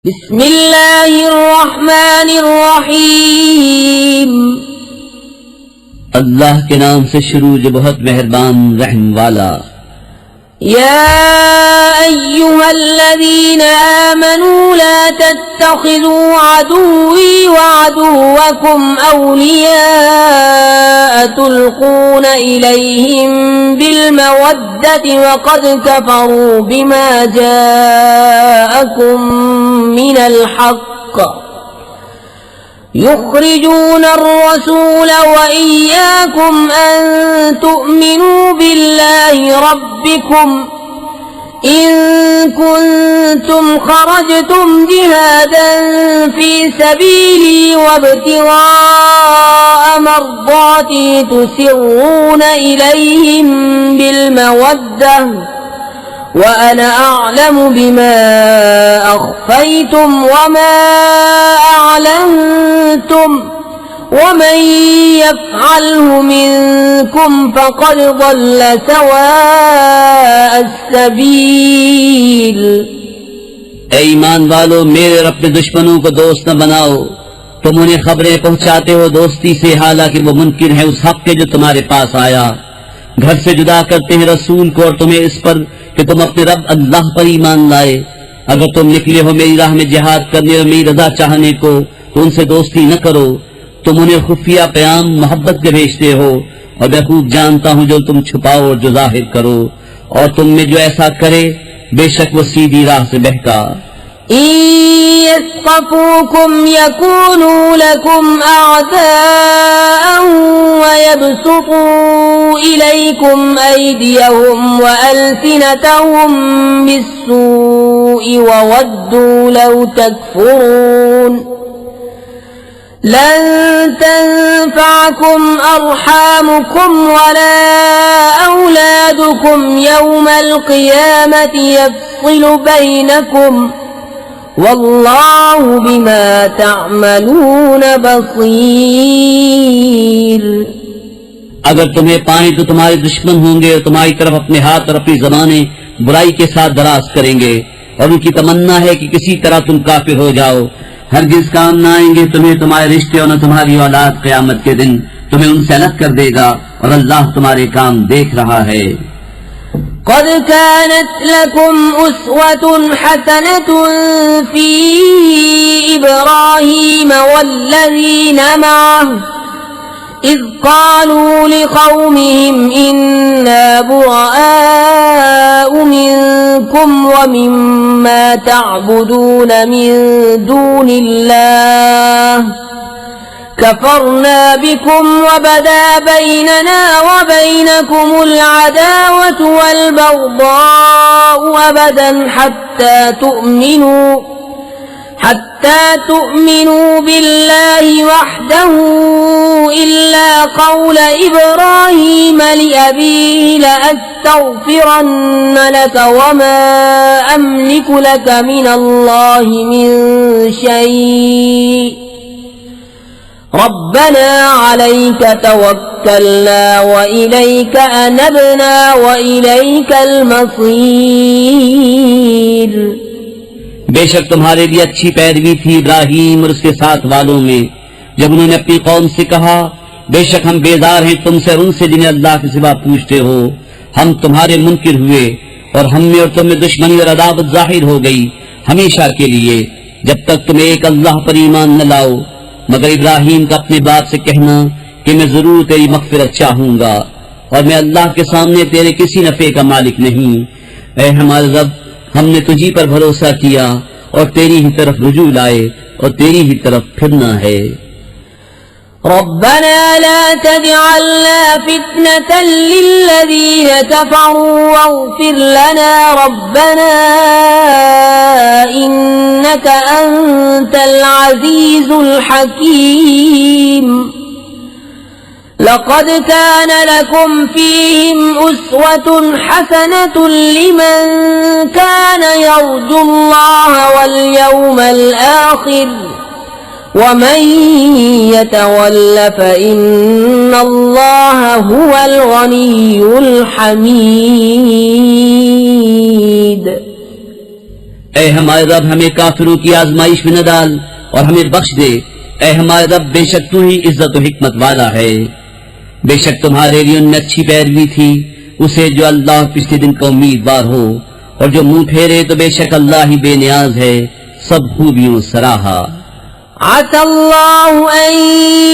बिस्मिल्लाहिर्रहमानिर्रहीम। अल्लाह के नाम से शुरू जो बहुत मेहरबान रहम वाला। या अय्युहल्लज़ीना आमनू ला तत्तखिज़ू अदुव्वी व अदुव्वकुम औलिया तुल्क़ून इलैहिम बिलमवद्दति व क़द कफ़रू बिमा जाअकुम मिनल हक़्क़ युख़रिजून अर्रसूल व इय्याकुम अन तु'मिनू बिल्लाहि रब्बिकुम इन कुंतुम खरजतुम जिहादन फी सबीली वब्तिगाअ मर्दाती तुसिर्रून इलैहिम बिलमवद्दह व अना अअलमु बिमा अख्फैतुम वमा अअलनतुम वमन यफ़अलहु मिनकुम फ़क़द ضل सवाअ अस्सबील। ऐ ईमान वालो, मेरे और अपने दुश्मनों को दोस्त न बनाओ। तुम उन्हें खबरें पहुंचाते हो दोस्ती से, हालांकि वो मुनकिर है उस हक के जो तुम्हारे पास आया। घर से जुदा करते हैं रसूल को और तुम्हें इस पर कि तुम अपने रब अल्लाह पर ईमान लाए। अगर तुम निकले हो मेरी राह में जिहाद करने और मेरी रजा चाहने को, तो उनसे दोस्ती न करो। तुम उन्हें खुफिया प्याम मोहब्बत के भेजते हो और मैं खूब जानता हूँ जो तुम छुपाओ और जो जाहिर करो। और तुम में जो ऐसा करे बेशक वो सीधी राह से बहका। यस्क़फ़ूकुम यकूनू लकुम अअदाअन व यबसुतू इलैकुम ऐदियहुम व अल्सिनतहुम बिस्सूइ व वद्दू लौ तकफुरून। लन तंफ़अकुम अर्हामुकुम वला औलादुकुम यौमल क़ियामति यफ़्सिलु बैनकुम वल्लाहु बिमा तअमलून बसीर। अगर तुम्हें पाएं तो तुम्हारे दुश्मन होंगे और तुम्हारी तरफ अपने हाथ और अपनी ज़बानें बुराई के साथ दराज करेंगे और उनकी तमन्ना है कि किसी तरह तुम काफिर हो जाओ। हरगिज़ काम न आएंगे तुम्हें तुम्हारे रिश्ते और न तुम्हारी औलाद। क़यामत के दिन तुम्हें उनसे अलग कर देगा और अल्लाह तुम्हारे काम देख रहा है। क़द कानत लकुम उस्वतुन हसनतुन फी इब्राहीम वल्लज़ीना मअहु इज़ क़ालू लिक़ौमिहिम इन्ना बुरआअु मिनकुम व मिम्मा तअबुदून मिन दूनिल्लाह कफ़रना बिकुम व बदा बैनना व बैनकुमुल अदावतु वल बग़दाअु अबदन हत्ता तु'मिनू बिल्लाहि वहदहु इल्ला क़ौल इब्राहीम लिअबीहि लअस्तग़फ़िरन्न लक वमा अमलिकु लक मिनल्लाहि मिन शै'इन रब्बना अलैक तवक्कलना व इलैक अनबना व इलैकल मसीर। बेशक तुम्हारे लिए अच्छी पैरवी थी इब्राहीम और उसके साथ वालों में, जब उन्होंने अपनी कौम से कहा बेशक हम बेजार हैं तुमसे और उनसे जिन्हें अल्लाह के सिवा पूछते हो। हम तुम्हारे मुनकिर हुए और हम में और तुम में दुश्मनी और अदावत जाहिर हो गई हमेशा के लिए, जब तक तुम एक अल्लाह पर ईमान न लाओ। मगर इब्राहीम का अपने बाप से कहना कि मैं जरूर तेरी मग़फ़िरत चाहूंगा और मैं अल्लाह के सामने तेरे किसी नफे का मालिक नहीं। ऐ हमारे रब, हमने तुझी पर भरोसा किया और तेरी ही तरफ रुजू लाए और तेरी ही तरफ फिरना है। रब्बना ला तजअलना फितनतन लिल्लज़ीन कफ़रू वग़फ़िर लना रब्बना इन्नक अंतल अज़ीज़ुल हकीम। लक़द कान लकुम फ़ीहिम उस्वतुन हसनतुन लिमन कान यर्जुल्लाह वल यौमल आखिर वमन यतवल्ल फ़इन्नल्लाह हुवल गनियुल हमीद। ऐ हमारे रब हमें काफिरों की आजमाइश में न डाल और हमें बख्श दे। ऐ हमारे रब बेशक तू ही इज्जत और हिकमत वाला है। बेशक तुम्हारे लिए उनमें अच्छी पैरवी थी उसे जो अल्लाह पिछले दिन का उम्मीदवार हो, और जो मुंह फेरे तो बेशक अल्लाह ही बेनियाज है, सब खूबियों सराहा। असल्लाहु अन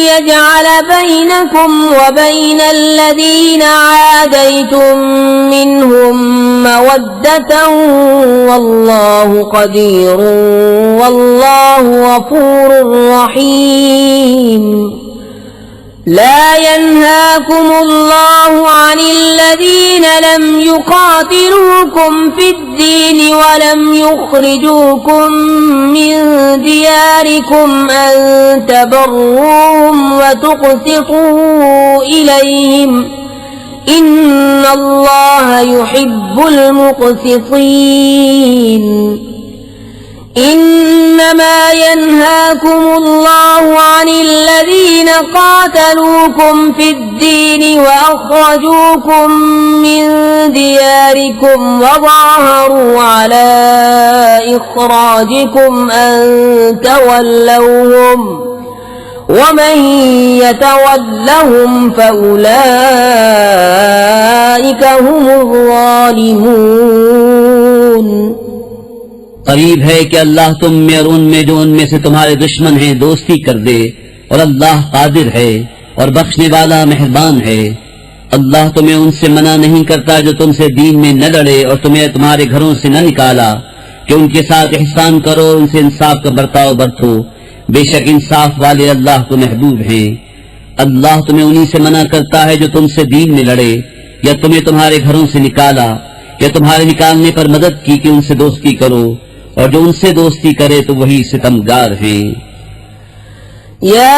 यजअल बैनकुम व बैनल्लज़ीना आदैतुम मिनहुम मवद्दतन वल्लाहु क़दीरुन वल्लाहु गफूरुर रहीम। ला यन्हाकुमुल्लाहु अनिल्लज़ीना लम युक़ातिलूकुम फ़िद्दीन व लम युख़रिजूकुम मिन दियारिकुम अन तबर्रूहुम व तुक़सितू इलैहिम इन्नल्लाहा युहिब्बुल मुक़सितीन। इन्नमा यन्हाकुमुल्लाहु अनिल्लज़ीन क़ातलूकुम फ़िद्दीन व अख़रजूकुम मिन दियारिकुम व ज़ाहरू अला इख़राजिकुम अन तवल्लौहुम वमन यतवल्लहुम फ़उलाइका हुमुज़ ज़ालिमून। करीब है कि अल्लाह तुम में और उनमें जो उनमें से तुम्हारे दुश्मन हैं दोस्ती कर दे, और अल्लाह कादिर है और बख्शने वाला मेहरबान है। अल्लाह तुम्हें उनसे मना नहीं करता जो तुमसे दीन में न लड़े और तुम्हें तुम्हारे घरों से न निकाला कि उनके साथ एहसान करो, उनसे इंसाफ का बर्ताव बरतो। बेशक इंसाफ वाले अल्लाह को महबूब हैं। अल्लाह तुम्हें उन्हीं से मना करता है जो तुमसे दीन में लड़े या तुम्हें तुम्हारे घरों से निकाला या तुम्हारे निकालने पर मदद की कि उनसे दोस्ती करो, और जो उनसे दोस्ती करे तो वही सितमगार हैं। या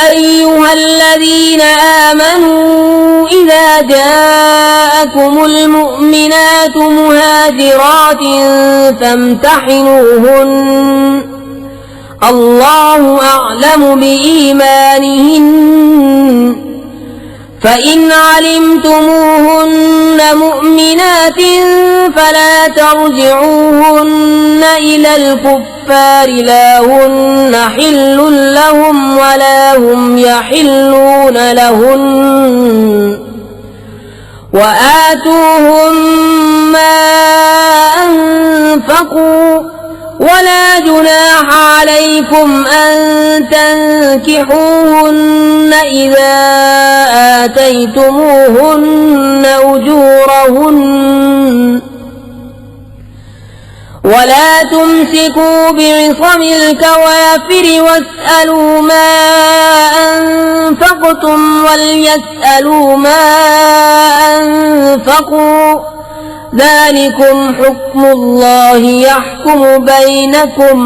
अय्युहल्लज़ीना आमनू इज़ा जाअकुमुल मुअमिनातु मुहाजिरातिन फम्तहिनूहुन्न अल्लाहु अअलमु बिईमानिहिन्न फ़इन अलिमतुमूहुन्न मुअमिनातिन फ़ला तर्जिऊहुन्न इलल कुफ़्फ़ारि ला हुन्न हिल्लुन लहुम वला हुम यहिल्लून लहुन्न वआतूहुम मा अनफ़क़ू वला जुनाह अलैकुम अन तंकिहूहुन्न इज़ा आतैतुमूहुन्न उजूरहुन्न वला तुमसिकू बिइसमिल कवाफिर वस्अलू मा अनफ़क़्तुम वलयस्अलू मा अनफ़क़ू ज़ालिकुम हुक्मुल्लाहि यहकुमु बैनकुम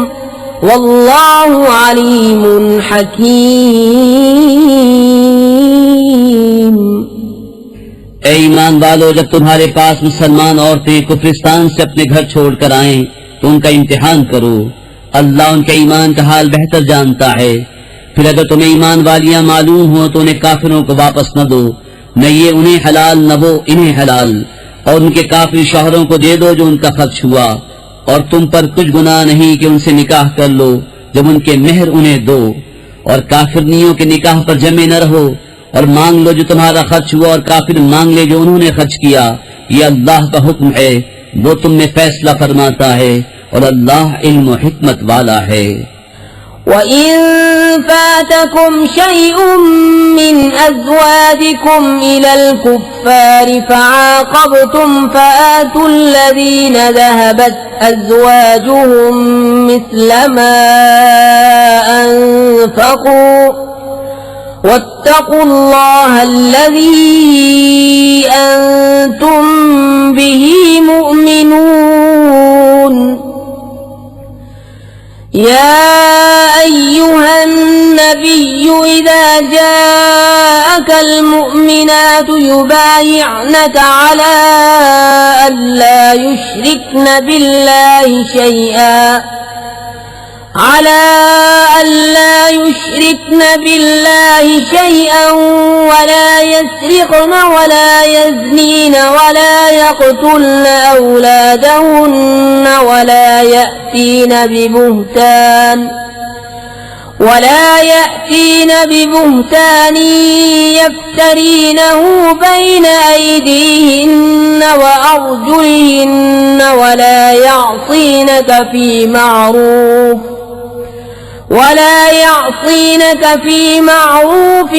वल्लाहु अलीमुन हकीम। ऐ ईमान वालो, जब तुम्हारे पास मुसलमान औरतें कुफरिस्तान से अपने घर छोड़कर आएं तो उनका इम्तिहान करो। अल्लाह उनके ईमान का हाल बेहतर जानता है। फिर अगर तुम्हें ईमान वालियां मालूम हो तो उन्हें काफिरों को वापस न दो, न ये उन्हें हलाल न वो इन्हें हलाल, और उनके काफिर शौहरों को दे दो जो उनका खर्च हुआ, और तुम पर कुछ गुनाह नहीं कि उनसे निकाह कर लो जब उनके मेहर उन्हें दो, और काफिरनियों के निकाह पर जमे न रहो, और मांग लो जो तुम्हारा खर्च हुआ और काफिर मांग ले जो उन्होंने खर्च किया। ये अल्लाह का हुक्म है, वो तुम में फैसला फरमाता है, और अल्लाह इल्म व हिकमत वाला है। وَإِن فَاتَكُمْ شَيْءٌ مِّنْ أَزْوَاجِكُمْ إِلَى الْكُفَّارِ فَعَاقَبْتُمْ فَآتُوا الَّذِينَ ذَهَبَتْ أَزْوَاجُهُم مِّثْلَ مَا أَنفَقُوا وَاتَّقُوا اللَّهَ الَّذِي أَنتُم بِهِ مُؤْمِنُونَ। يا أيها النبي إذا جاءك المؤمنات يبايعنك على أن لا يشركن بالله شيئا على ألا يشركن بالله شيئا ولا يسرقن ولا يزنين ولا يقتلن أولادهن ولا يأتين ببهتان يفترينه بين أيديهن وأرجلهن ولا يعصينك في معروف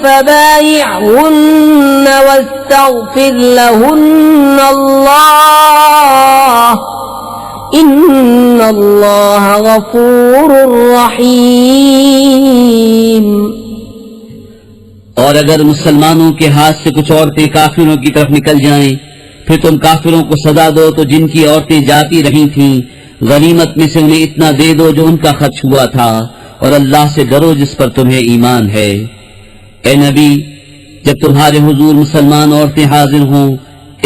فبايعهن واستغفر لهن الله إن الله غفور رحيم। और अगर मुसलमानों के हाथ से कुछ औरतें काफिरों की तरफ निकल जाएं, फिर तुम काफिरों को सजा दो तो जिनकी औरतें जाती रही थीं, गनीमत में से उन्हें इतना दे दो जो उनका खर्च हुआ था, और अल्लाह से डरो जिस पर तुम्हें ईमान है। ए नबी, जब तुम्हारे हुजूर मुसलमान औरतें हाजिर हों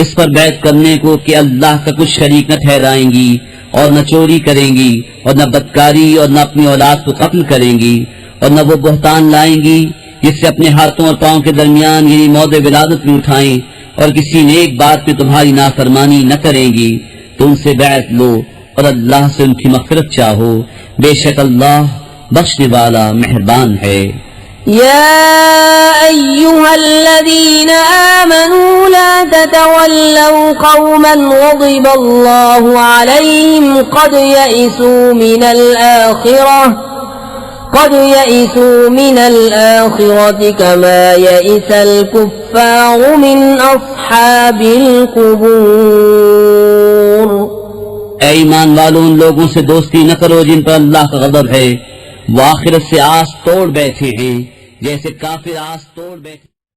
इस पर बैत करने को कि अल्लाह का कुछ शरीक न ठहराएंगी और न चोरी करेंगी और न बदकारी और न अपनी औलाद को कत्ल करेंगी और न वो बहतान लाएंगी जिससे अपने हाथों और पांव के दरमियान यानी मौदे विलादत में उठाएं और किसी नेक बात में तुम्हारी नाफरमानी न करेंगी, तो उनसे बैत लो और अल्लाह से उनकी मग़फ़िरत चाहो। बेशक अल्लाह बख्शने वाला मेहरबान है। या अय्युहल्लज़ीन आमनू ला ततवल्लव क़ौमन ग़ज़िबल्लाहु अलैहिम क़द यइसू मिनल आखिरति कमा यइसल कुफ़्फ़ारु मिन अस्हाबिल क़ुबूर। ऐ ईमान वालों, उन लोगों से दोस्ती न करो जिन पर अल्लाह का ग़ज़ब है, वो आखिरत से आस तोड़ बैठे हैं जैसे काफिर आस तोड़ बैठे।